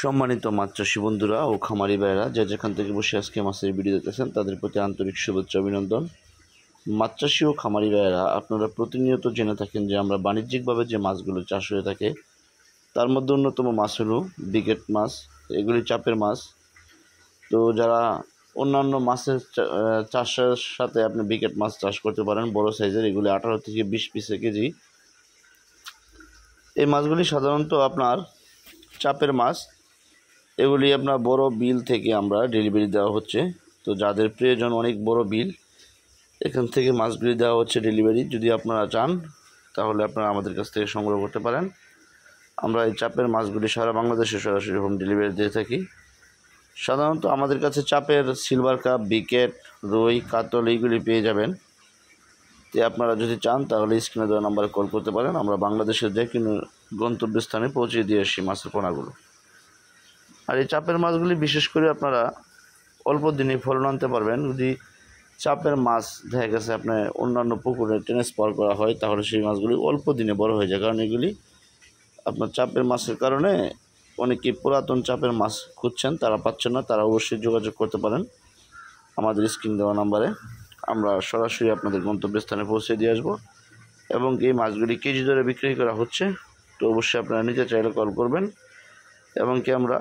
সম্মানিত মাছ চাষী বন্ধুরা ও খামারি ভাইয়েরা যে যেখান থেকে বসে আজকে মাছের ভিডিও দেখতেছেন তাদের প্রতি আন্তরিক শুভেচ্ছা অভিনন্দন। মাছ চাষী ও খামারি ভাইয়েরা, আপনারা প্রতিনিয়ত জেনে থাকেন যে আমরা বাণিজ্যিকভাবে যে মাছগুলো চাষ হয়ে থাকে তার মধ্যে অন্যতম মাছ হলো ব্রিকেট মাছ। এগুলি চাপের মাছ। তো যারা অন্যান্য মাছের চাষের সাথে আপনি ব্রিকেট মাছ চাষ করতে পারেন বড় সাইজের, এগুলি 18 থেকে 20 পিসে কেজি। এই মাছগুলি সাধারণত আপনার চাপের মাছ। এগুলি আপনার বড় বিল থেকে আমরা ডেলিভারি দেওয়া হচ্ছে। তো যাদের প্রয়োজন অনেক বড় বিল, এখান থেকে মাছগুলি দেওয়া হচ্ছে ডেলিভারি। যদি আপনারা চান তাহলে আপনারা আমাদের কাছ থেকে সংগ্রহ করতে পারেন। আমরা এই চাপের মাছগুলি সারা বাংলাদেশে সরাসরি হোম ডেলিভারি দিয়ে থাকি। সাধারণত আমাদের কাছে চাপের সিলভার কাপ, ব্রিকেট, রুই, কাতল এইগুলি পেয়ে যাবেন। তো আপনারা যদি চান তাহলে স্ক্রিনে দেওয়া নাম্বারে কল করতে পারেন। আমরা বাংলাদেশের যে কোনো গন্তব্যস্থানে পৌঁছে দিয়ে আসি মাছের পোনাগুলো। আর এই চাপের মাছগুলি বিশেষ করে আপনারা অল্প দিনে ফলন আনতে পারবেন। যদি চাপের মাছ দেখা গেছে আপনার অন্যান্য পুকুরে ট্রান্সফার করা হয় তাহলে সেই মাছগুলি অল্প দিনে বড় হয়ে যায়। কারণ এগুলি আপনার চাপের মাছের কারণে অনেকে পুরাতন চাপের মাছ খুঁজছেন, তারা পাচ্ছেন না। তারা অবশ্যই যোগাযোগ করতে পারেন আমাদের স্ক্রিন দেওয়া নাম্বারে। আমরা সরাসরি আপনাদের গন্তব্যস্থানে পৌঁছে দিয়ে আসবো এবং এই মাছগুলি কেজি দরে বিক্রি করা হচ্ছে। তো অবশ্যই আপনারা নিতে চাইলে কল করবেন এবং কি আমরা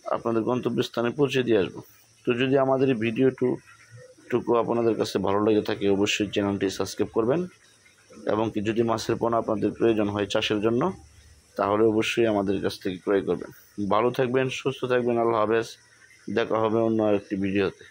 আপনাদের গন্তব্যস্থানে পৌঁছে দিয়ে আসবো। তো যদি আমাদের এই ভিডিওটুকু আপনাদের কাছে ভালো লেগে থাকে অবশ্যই চ্যানেলটি সাবস্ক্রাইব করবেন এবং কি যদি মাছের পোনা আপনাদের প্রয়োজন হয় চাষের জন্য তাহলে অবশ্যই আমাদের কাছ থেকে ক্রয় করবেন। ভালো থাকবেন, সুস্থ থাকবেন। আল্লাহ হাফেজ। দেখা হবে অন্য আরেকটি ভিডিওতে।